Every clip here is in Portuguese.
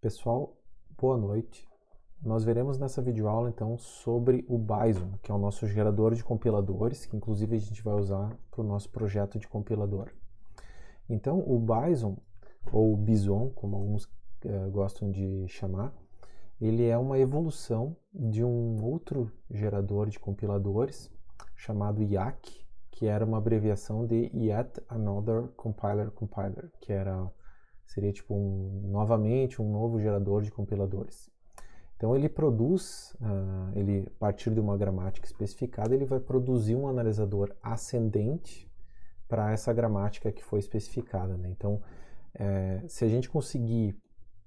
Pessoal, boa noite. Nós veremos nessa videoaula então sobre o Bison, que é o nosso gerador de compiladores, que inclusive a gente vai usar para o nosso projeto de compilador. Então o Bison, ou Bison, como alguns gostam de chamar, ele é uma evolução de um outro gerador de compiladores chamado YAC, que era uma abreviação de Yet Another Compiler, que seria tipo novamente um novo gerador de compiladores. Então ele produz, a partir de uma gramática especificada, ele vai produzir um analisador ascendente para essa gramática que foi especificada, né? Então, se a gente conseguir,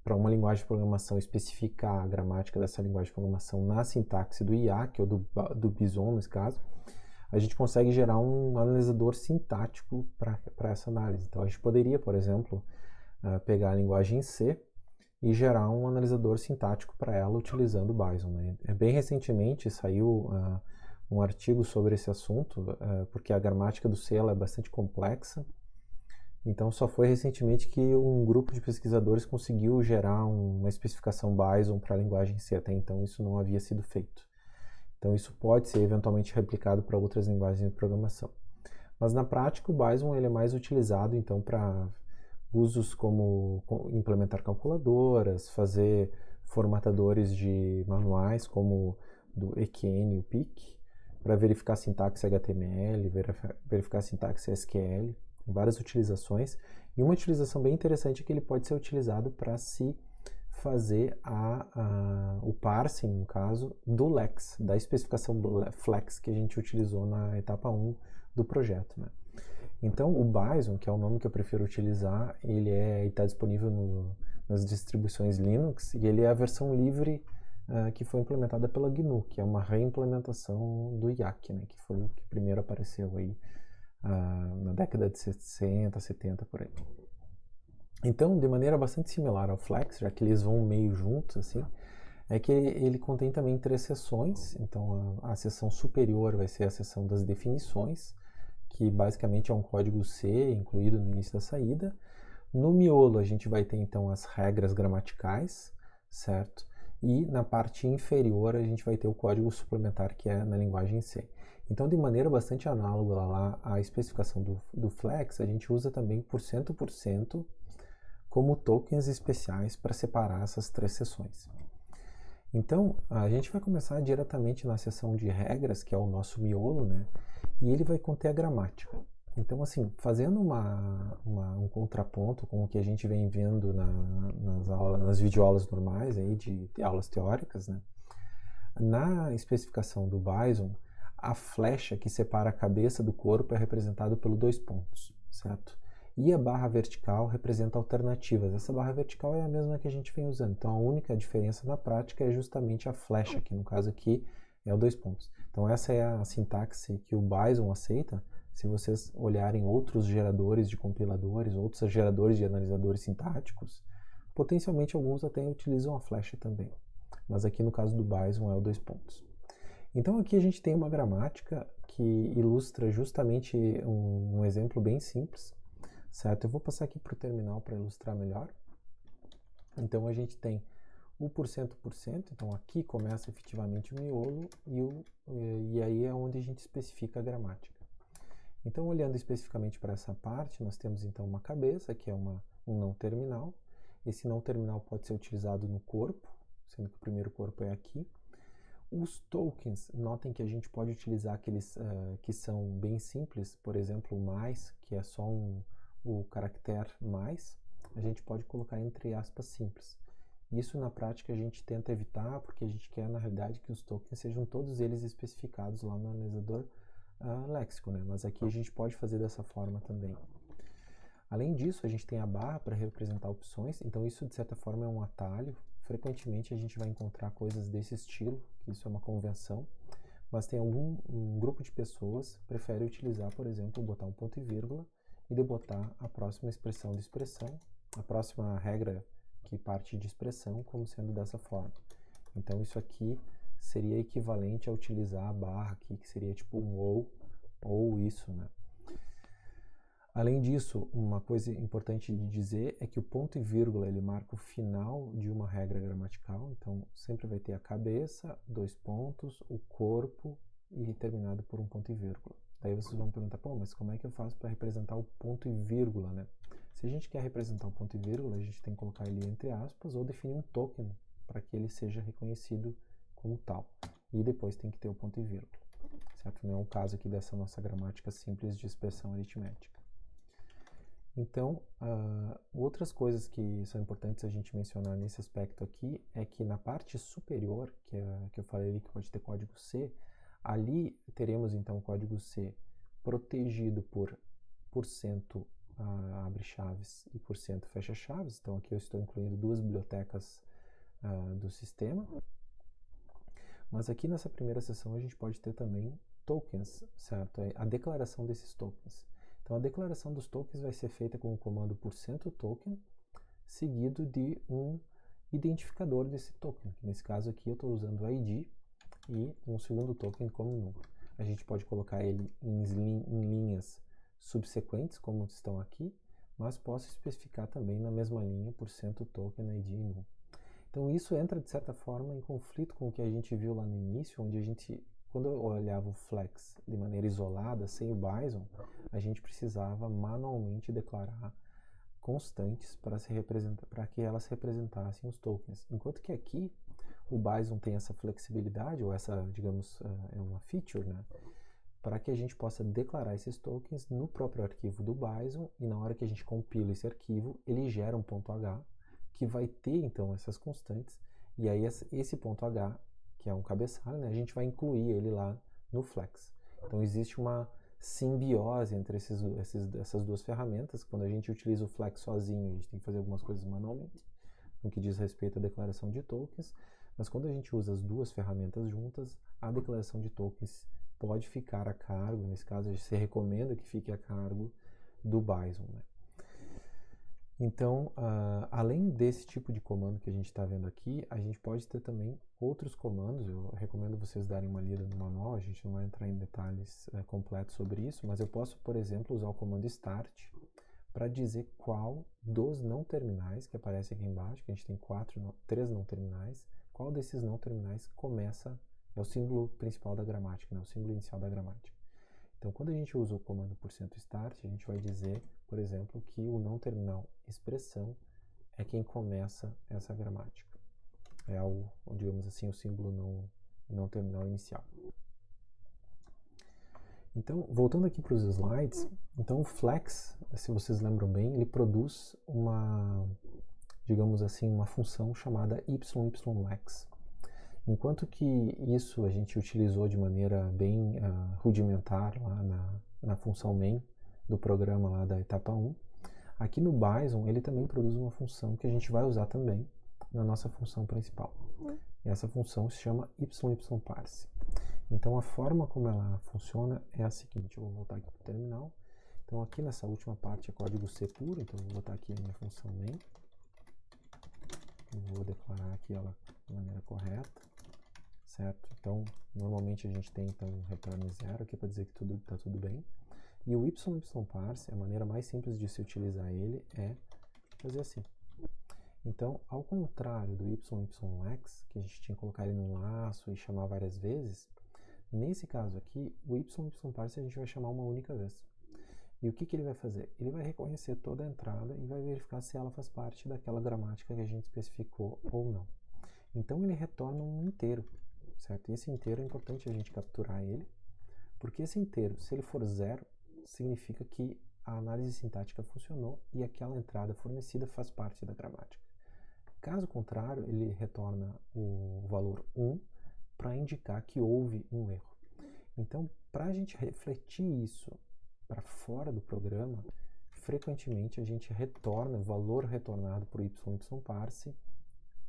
para uma linguagem de programação, especificar a gramática dessa linguagem de programação na sintaxe do IAC, ou do Bison, nesse caso, a gente consegue gerar um analisador sintático para essa análise. Então, a gente poderia, por exemplo, pegar a linguagem C e gerar um analisador sintático para ela utilizando o Bison, né? Bem recentemente saiu um artigo sobre esse assunto, porque a gramática do C ela é bastante complexa. Então só foi recentemente que um grupo de pesquisadores conseguiu gerar uma especificação Bison para a linguagem C. Até então isso não havia sido feito. Então isso pode ser eventualmente replicado para outras linguagens de programação. Mas na prática o Bison ele é mais utilizado então para usos como implementar calculadoras, fazer formatadores de manuais como do EQN e o PIC, para verificar sintaxe HTML, verificar sintaxe SQL, várias utilizações. E uma utilização bem interessante é que ele pode ser utilizado para se fazer o parsing, no caso, do Lex, da especificação do Flex que a gente utilizou na etapa 1 do projeto, né? Então, o Bison, que é o nome que eu prefiro utilizar, ele está disponível nas distribuições Linux e ele é a versão livre que foi implementada pela GNU, que é uma reimplementação do YAC, né, que foi o que primeiro apareceu aí na década de 60, 70, por aí. Então, de maneira bastante similar ao Flex, já que eles vão meio juntos, assim, é que ele contém também 3 seções. Então, a seção superior vai ser a seção das definições, que basicamente é um código C incluído no início da saída. No miolo a gente vai ter então as regras gramaticais, certo? E na parte inferior a gente vai ter o código suplementar que é na linguagem C. Então, de maneira bastante análoga lá à especificação do Flex, a gente usa também por cento como tokens especiais para separar essas 3 seções. Então, a gente vai começar diretamente na seção de regras, que é o nosso miolo, né? E ele vai conter a gramática. Então, assim, fazendo um contraponto com o que a gente vem vendo nas videoaulas normais aí de aulas teóricas, né? Na especificação do Bison, a flecha que separa a cabeça do corpo é representada pelo 2 pontos, certo? E a barra vertical representa alternativas. Essa barra vertical é a mesma que a gente vem usando. Então, a única diferença na prática é justamente a flecha, que no caso aqui é o 2 pontos. Então, essa é a sintaxe que o Bison aceita. Se vocês olharem outros geradores de compiladores, outros geradores de analisadores sintáticos, potencialmente alguns até utilizam a flecha também. Mas aqui no caso do Bison é o 2 pontos. Então, aqui a gente tem uma gramática que ilustra justamente um exemplo bem simples. Certo? Eu vou passar aqui para o terminal para ilustrar melhor. Então, a gente tem o por cento, então aqui começa efetivamente o miolo e aí é onde a gente especifica a gramática. Então, olhando especificamente para essa parte, nós temos então uma cabeça, que é um não terminal. Esse não terminal pode ser utilizado no corpo, sendo que o primeiro corpo é aqui. Os tokens, notem que a gente pode utilizar aqueles que são bem simples, por exemplo, o mais, que é só o caractere mais, a gente pode colocar entre aspas simples. Isso na prática a gente tenta evitar porque a gente quer na realidade que os tokens sejam todos eles especificados lá no analisador léxico, né? Mas aqui a gente pode fazer dessa forma também. Além disso, a gente tem a barra para representar opções, então isso de certa forma é um atalho. Frequentemente a gente vai encontrar coisas desse estilo, que isso é uma convenção, mas tem um grupo de pessoas que prefere utilizar, por exemplo, botar um ponto e vírgula e de botar a próxima expressão de expressão, a próxima regra que parte de expressão como sendo dessa forma. Então isso aqui seria equivalente a utilizar a barra aqui, que seria tipo um ou isso, né? Além disso, uma coisa importante de dizer é que o ponto e vírgula ele marca o final de uma regra gramatical, então sempre vai ter a cabeça, 2 pontos, o corpo e terminado por um ponto e vírgula. Daí vocês vão perguntar, pô, mas como é que eu faço para representar o ponto e vírgula, né? Se a gente quer representar o ponto e vírgula, a gente tem que colocar ele entre aspas ou definir um token para que ele seja reconhecido como tal. E depois tem que ter o ponto e vírgula, certo? Não é o caso aqui dessa nossa gramática simples de expressão aritmética. Então, outras coisas que são importantes a gente mencionar nesse aspecto aqui é que na parte superior, que eu falei ali que pode ter código C, ali teremos então o código C protegido por % abre chaves e % fecha chaves. Então aqui eu estou incluindo 2 bibliotecas do sistema. Mas aqui nessa primeira seção a gente pode ter também tokens, certo? A declaração desses tokens. Então a declaração dos tokens vai ser feita com o comando %token seguido de um identificador desse token. Nesse caso aqui eu estou usando o ID e um segundo token como número. A gente pode colocar ele em linhas subsequentes, como estão aqui, mas posso especificar também na mesma linha %token ID e null. Então isso entra de certa forma em conflito com o que a gente viu lá no início, onde a gente, quando eu olhava o flex de maneira isolada, sem o Bison, a gente precisava manualmente declarar constantes para que elas representassem os tokens. Enquanto que aqui o Bison tem essa flexibilidade, ou essa, digamos, é uma feature, né? Para que a gente possa declarar esses tokens no próprio arquivo do Bison, e na hora que a gente compila esse arquivo, ele gera um .h, que vai ter então essas constantes, e aí esse .h, que é um cabeçalho, né, a gente vai incluir ele lá no flex. Então existe uma simbiose entre essas duas ferramentas. Quando a gente utiliza o flex sozinho, a gente tem que fazer algumas coisas manualmente, no que diz respeito à declaração de tokens, mas quando a gente usa as duas ferramentas juntas, a declaração de tokens pode ficar a cargo, nesse caso se recomenda que fique a cargo do Bison, né? Então, além desse tipo de comando que a gente está vendo aqui, a gente pode ter também outros comandos. Eu recomendo vocês darem uma lida no manual, a gente não vai entrar em detalhes completos sobre isso, mas eu posso, por exemplo, usar o comando start para dizer qual dos não terminais que aparece aqui embaixo, que a gente tem 3 não terminais, qual desses não terminais começa, é o símbolo principal da gramática, né, o símbolo inicial da gramática. Então, quando a gente usa o comando %start, a gente vai dizer, por exemplo, que o não terminal expressão é quem começa essa gramática. É digamos assim, o símbolo não terminal inicial. Então, voltando aqui para os slides, então o flex, se vocês lembram bem, ele produz digamos assim, uma função chamada YYLex. Enquanto que isso a gente utilizou de maneira bem rudimentar lá na função main do programa lá da etapa 1, aqui no Bison ele também produz uma função que a gente vai usar também na nossa função principal. E essa função se chama YYParse. Então a forma como ela funciona é a seguinte, eu vou voltar aqui para o terminal. Então aqui nessa última parte é código C puro, então eu vou botar aqui a minha função main. Eu vou declarar aqui ela de maneira correta, certo? Então normalmente a gente tem então um return 0 aqui para dizer que tudo está tudo bem. E o YYParse, a maneira mais simples de se utilizar ele é fazer assim. Então, ao contrário do YYLex, que a gente tinha que colocar ele num laço e chamar várias vezes, nesse caso aqui, o YYParse a gente vai chamar uma única vez. E o que ele vai fazer? Ele vai reconhecer toda a entrada e vai verificar se ela faz parte daquela gramática que a gente especificou ou não. Então ele retorna um inteiro, certo? E esse inteiro é importante a gente capturar ele, porque esse inteiro, se ele for 0, significa que a análise sintática funcionou e aquela entrada fornecida faz parte da gramática. Caso contrário, ele retorna o valor 1 para indicar que houve um erro. Então, para a gente refletir isso para fora do programa, frequentemente a gente retorna o valor retornado por YYParse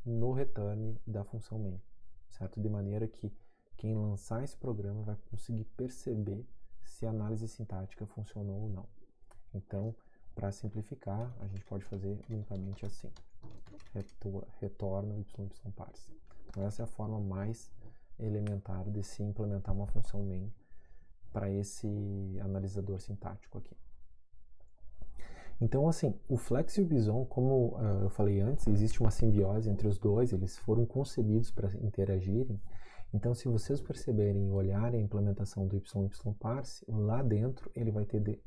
no return da função main, certo? De maneira que quem lançar esse programa vai conseguir perceber se a análise sintática funcionou ou não. Então, para simplificar, a gente pode fazer unicamente assim. Retorna o YYParse. Então essa é a forma mais elementar de se implementar uma função main para esse analisador sintático aqui. Então, assim, o Flex e o Bison, como eu falei antes, existe uma simbiose entre os dois, eles foram concebidos para interagirem. Então, se vocês perceberem e olharem a implementação do YYParse, lá dentro ele vai ter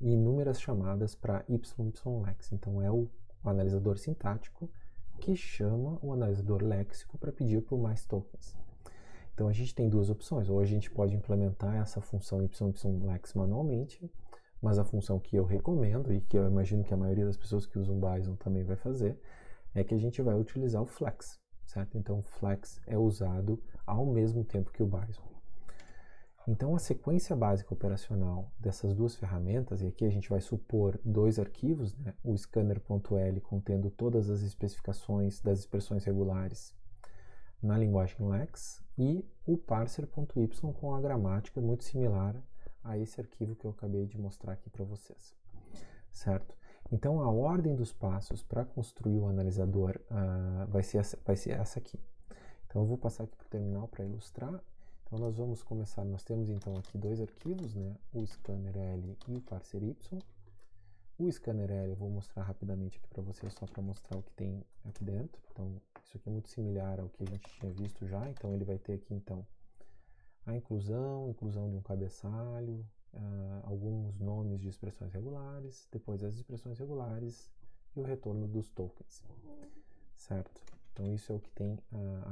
inúmeras chamadas para YYLex. Então, é o analisador sintático que chama o analisador léxico para pedir por mais tokens. Então, a gente tem duas opções. Ou a gente pode implementar essa função YYLex manualmente, mas a função que eu recomendo, e que eu imagino que a maioria das pessoas que usam Bison também vai fazer, é que a gente vai utilizar o Flex, certo? Então, o Flex é usado ao mesmo tempo que o Bison. Então, a sequência básica operacional dessas duas ferramentas, e aqui a gente vai supor dois arquivos, né? O scanner.l contendo todas as especificações das expressões regulares na linguagem Lex, e o parser.y com a gramática muito similar a esse arquivo que eu acabei de mostrar aqui para vocês, certo? Então, a ordem dos passos para construir o analisador vai ser essa aqui. Então, eu vou passar aqui para o terminal para ilustrar. Então, nós vamos começar, nós temos então aqui dois arquivos, né? O scanner.l e o parser.y. O scanner.l eu vou mostrar rapidamente aqui para vocês, só para mostrar o que tem aqui dentro. Então, isso aqui é muito similar ao que a gente tinha visto já. Então, ele vai ter aqui, então, a inclusão de um cabeçalho, alguns nomes de expressões regulares, depois as expressões regulares e o retorno dos tokens, certo? Então, isso é o que tem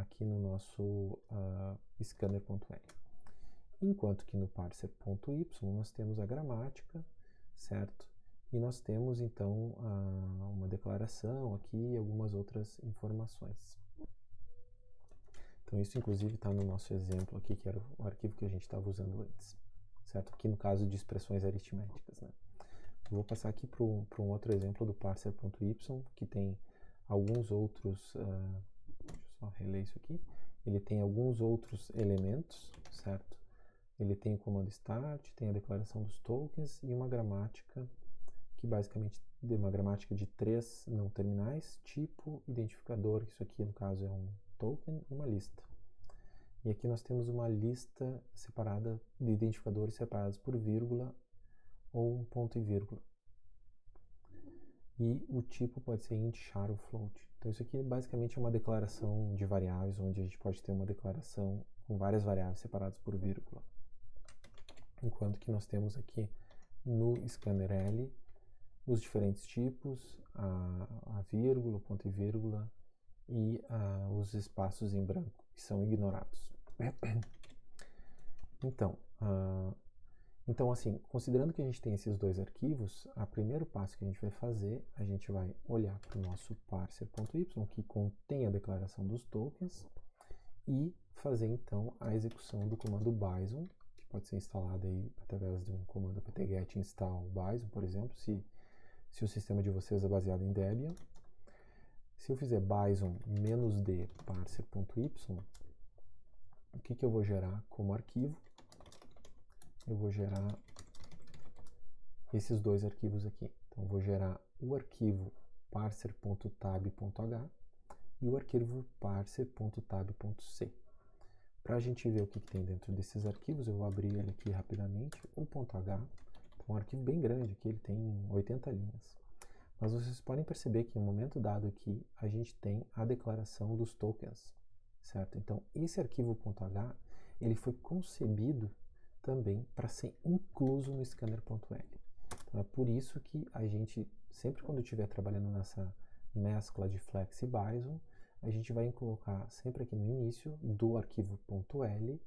aqui no nosso scanner.l. Enquanto que no parser.y nós temos a gramática, certo? E nós temos, então, uma declaração aqui e algumas outras informações. Então, isso, inclusive, está no nosso exemplo aqui, que era o arquivo que a gente estava usando antes, certo? Aqui no caso de expressões aritméticas, né? Eu vou passar aqui para um outro exemplo do parser.y, que tem alguns outros... deixa eu só reler isso aqui. Ele tem alguns outros elementos, certo? Ele tem o comando start, tem a declaração dos tokens e uma gramática que basicamente é uma gramática de 3 não terminais, tipo, identificador, isso aqui no caso é um token, e uma lista. E aqui nós temos uma lista separada de identificadores separados por vírgula ou um ponto e vírgula. E o tipo pode ser int, char ou float. Então isso aqui basicamente é uma declaração de variáveis, onde a gente pode ter uma declaração com várias variáveis separadas por vírgula. Enquanto que nós temos aqui no scanner.l os diferentes tipos, a vírgula, o ponto e vírgula e os espaços em branco, que são ignorados. Então, assim, considerando que a gente tem esses dois arquivos, o primeiro passo que a gente vai fazer, a gente vai olhar para o nosso parser.y, que contém a declaração dos tokens, e fazer, então, a execução do comando Bison, que pode ser instalado aí através de um comando apt-get install Bison, por exemplo, se o sistema de vocês é baseado em Debian. Se eu fizer Bison -d parser.y, o que eu vou gerar como arquivo? Eu vou gerar esses dois arquivos aqui. Então, eu vou gerar o arquivo parser.tab.h e o arquivo parser.tab.c. Para a gente ver o que tem dentro desses arquivos, eu vou abrir ele aqui rapidamente. O .h é um arquivo bem grande, aqui ele tem 80 linhas. Mas vocês podem perceber que em um momento dado aqui, a gente tem a declaração dos tokens, certo? Então, esse arquivo .h, ele foi concebido também para ser incluso no scanner.l. Então, é por isso que a gente, sempre quando estiver trabalhando nessa mescla de Flex e Bison, a gente vai colocar sempre aqui no início do arquivo .l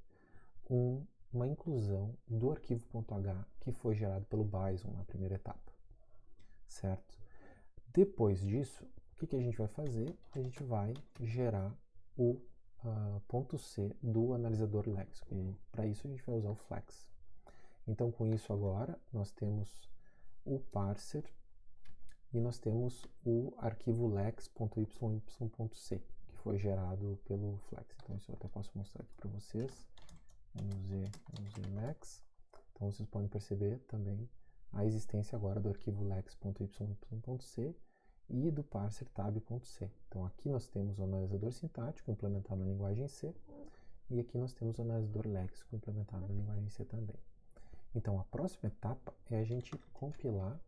uma inclusão do arquivo .h que foi gerado pelo Bison na primeira etapa, certo? Depois disso, o que a gente vai fazer? A gente vai gerar o .c do analisador léxico. E para isso a gente vai usar o Flex. Então, com isso agora, nós temos o parser e nós temos o arquivo lex.yy.c, que foi gerado pelo Flex. Então, isso eu até posso mostrar aqui para vocês. lex. Então, vocês podem perceber também a existência agora do arquivo lex.yy.c e do parser tab.c. Então, aqui nós temos o analisador sintático implementado na linguagem C e aqui nós temos o analisador léxico implementado na linguagem C também. Então, a próxima etapa é a gente compilar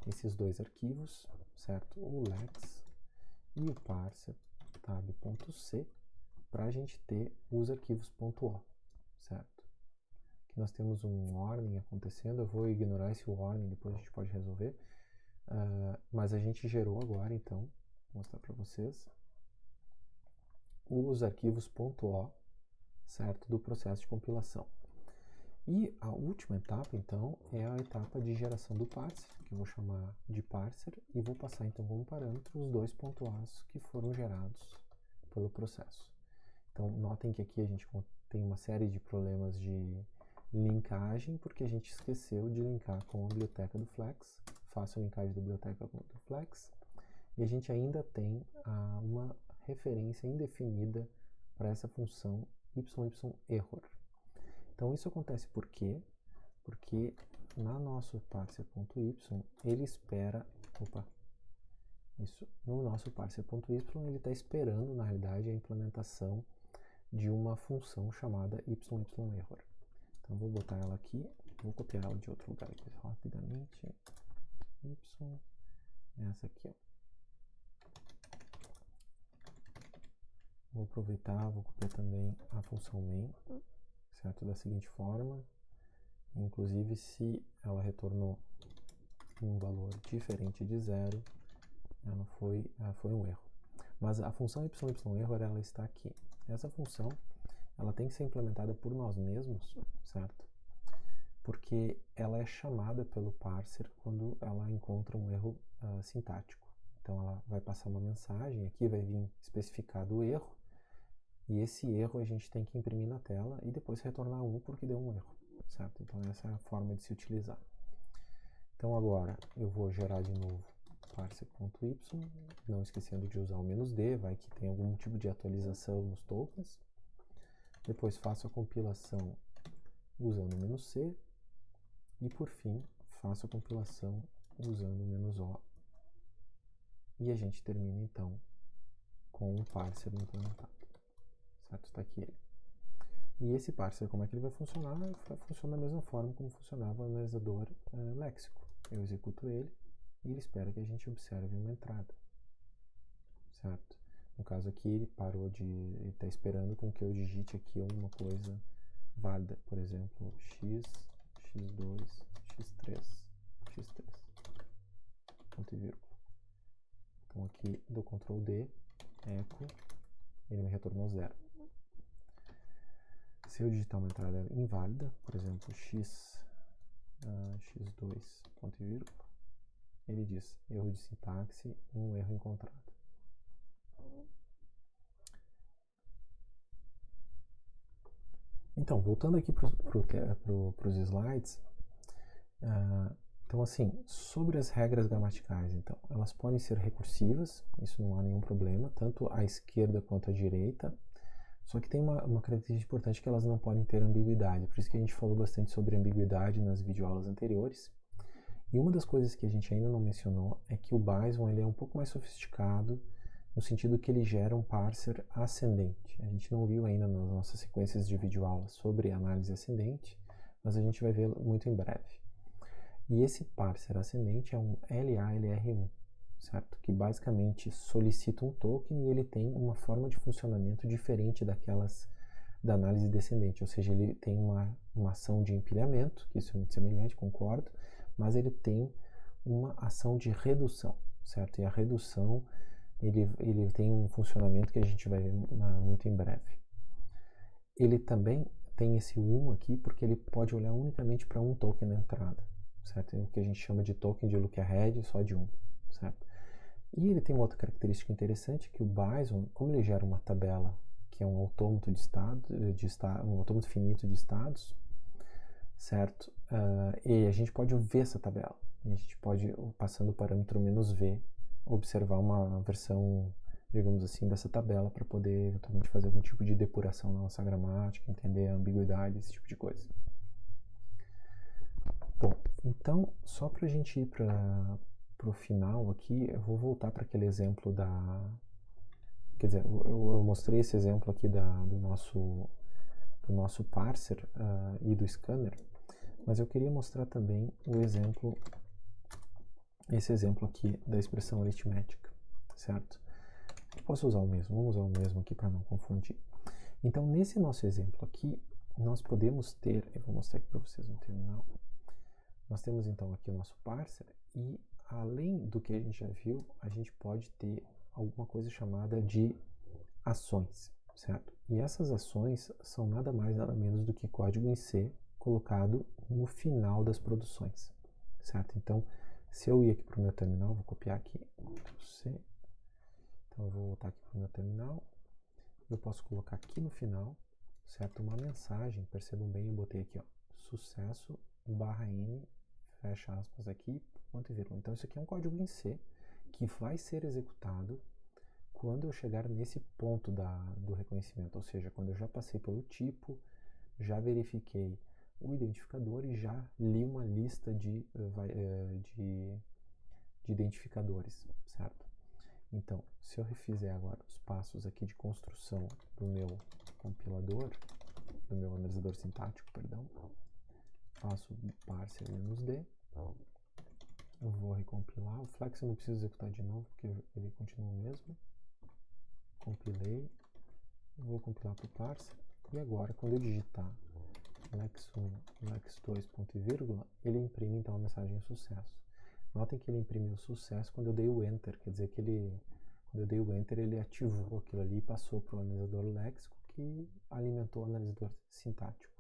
esses dois arquivos, certo? O lex e o parser tab.c, para a gente ter os arquivos .o, certo? Aqui nós temos um warning acontecendo, eu vou ignorar esse warning, depois a gente pode resolver, mas a gente gerou agora, então, vou mostrar para vocês, os arquivos .o, certo, do processo de compilação. E a última etapa, então, é a etapa de geração do parser, que eu vou chamar de parser, e vou passar, então, como parâmetro os dois .as que foram gerados pelo processo. Então, notem que aqui a gente tem uma série de problemas de linkagem, porque a gente esqueceu de linkar com a biblioteca do Flex. Faço a linkagem da biblioteca do Flex. E a gente ainda tem uma referência indefinida para essa função YYError. Então, isso acontece por quê? Porque na nosso parser.y ele espera... no nosso parser.y ele está esperando, na realidade, a implementação de uma função chamada YYError. Então, vou botar ela aqui, vou copiar ela de outro lugar aqui rapidamente. Essa aqui, ó. Vou aproveitar, vou copiar também a função main, certo? Da seguinte forma, inclusive se ela retornou um valor diferente de 0, ela foi um erro. Mas a função YYError, ela está aqui. Essa função, ela tem que ser implementada por nós mesmos, certo? Porque ela é chamada pelo parser quando ela encontra um erro sintático. Então, ela vai passar uma mensagem, aqui vai vir especificado o erro, e esse erro a gente tem que imprimir na tela e depois retornar 1 porque deu um erro, certo? Então, essa é a forma de se utilizar. Então, agora eu vou gerar de novo parser.y, não esquecendo de usar o "-d", vai que tem algum tipo de atualização nos tokens. Depois faço a compilação usando o "-c", e por fim faço a compilação usando o "-o", e a gente termina então com o parser implementado, certo? Está aqui ele. E esse parser, como é que ele vai funcionar? Vai funcionar da mesma forma como funcionava o analisador léxico. Eu executo ele e ele espera que a gente observe uma entrada, certo? No caso aqui ele ele está esperando com que eu digite aqui alguma coisa válida, por exemplo, x, x2, x3, x3, ponto e vírgula. Então aqui dou Ctrl D, echo, ele me retornou 0. Se eu digitar uma entrada inválida, por exemplo, x2, ponto e vírgula, ele diz erro de sintaxe, um erro encontrado. Então, voltando aqui para os slides, então assim, sobre as regras gramaticais, então, elas podem ser recursivas, isso não há nenhum problema, tanto à esquerda quanto à direita, só que tem uma característica importante que elas não podem ter ambiguidade, por isso que a gente falou bastante sobre ambiguidade nas videoaulas anteriores. E uma das coisas que a gente ainda não mencionou é que o Bison ele é um pouco mais sofisticado, no sentido que ele gera um parser ascendente. A gente não viu ainda nas nossas sequências de videoaulas sobre análise ascendente, mas a gente vai ver muito em breve. E esse parser ascendente é um LALR1, certo? Que basicamente solicita um token e ele tem uma forma de funcionamento diferente daquelas da análise descendente, ou seja, ele tem uma ação de empilhamento, que isso é muito semelhante, concordo, mas ele tem uma ação de redução, certo? E a redução, ele tem um funcionamento que a gente vai ver muito em breve. Ele também tem esse 1 aqui, porque ele pode olhar unicamente para um token na entrada, certo? É o que a gente chama de token de look ahead, só de 1, certo? E ele tem uma outra característica interessante, que o Bison, como ele gera uma tabela, que é um autômato um autômato finito de estados, certo? E a gente pode ver essa tabela. E a gente pode, passando o parâmetro "-v", observar uma versão, digamos assim, dessa tabela para poder eventualmente fazer algum tipo de depuração na nossa gramática, entender a ambiguidade, esse tipo de coisa. Bom, então, só para a gente ir para o final aqui, eu vou voltar para aquele exemplo Quer dizer, eu mostrei esse exemplo aqui do nosso parser e do scanner, mas eu queria mostrar também o exemplo esse exemplo aqui da expressão aritmética, certo? Eu posso usar o mesmo, vamos usar o mesmo aqui para não confundir. Então, nesse nosso exemplo aqui, nós podemos ter, eu vou mostrar aqui para vocês no terminal, nós temos então aqui o nosso parser e além do que a gente já viu, a gente pode ter alguma coisa chamada de ações, certo? E essas ações são nada mais nada menos do que código em C colocado no final das produções, certo? Então, se eu ir aqui para o meu terminal, vou copiar aqui, C, então eu vou voltar aqui para o meu terminal, eu posso colocar aqui no final, certo? Uma mensagem, percebam bem, eu botei aqui, ó, sucesso /n, fecha aspas aqui, ponto e vírgula. Então isso aqui é um código em C que vai ser executado quando eu chegar nesse ponto do reconhecimento, ou seja, quando eu já passei pelo tipo, já verifiquei o identificador e já li uma lista de identificadores, certo? Então, se eu refizer agora os passos aqui de construção do meu compilador, do meu analisador sintático, perdão, faço parser -d, eu vou recompilar, o flex eu não preciso executar de novo, porque ele continua o mesmo, compilei, vou compilar para o parser, e agora, quando eu digitar lex1, lex2, ponto e vírgula, ele imprime então a mensagem sucesso. Notem que ele imprimiu o sucesso quando eu dei o Enter, quer dizer que quando eu dei o Enter, ele ativou aquilo ali e passou para o analisador léxico, que alimentou o analisador sintático.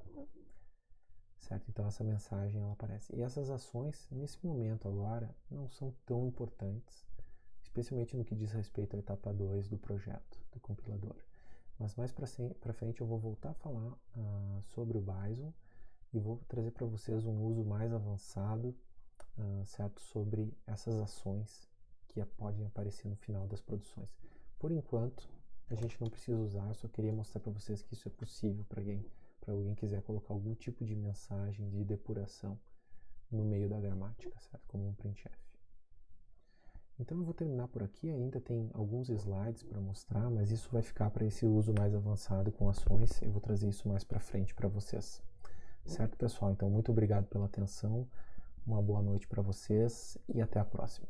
Certo? Então essa mensagem ela aparece. E essas ações, nesse momento agora, não são tão importantes, especialmente no que diz respeito à etapa 2 do projeto, do compilador. Mas mais para frente eu vou voltar a falar sobre o Bison e vou trazer para vocês um uso mais avançado, certo, sobre essas ações que podem aparecer no final das produções. Por enquanto, a gente não precisa usar, eu só queria mostrar para vocês que isso é possível para alguém quiser colocar algum tipo de mensagem de depuração no meio da gramática, certo? Como um printf. Então eu vou terminar por aqui, ainda tem alguns slides para mostrar, mas isso vai ficar para esse uso mais avançado com ações, eu vou trazer isso mais para frente para vocês. Certo, pessoal? Então muito obrigado pela atenção, uma boa noite para vocês e até a próxima.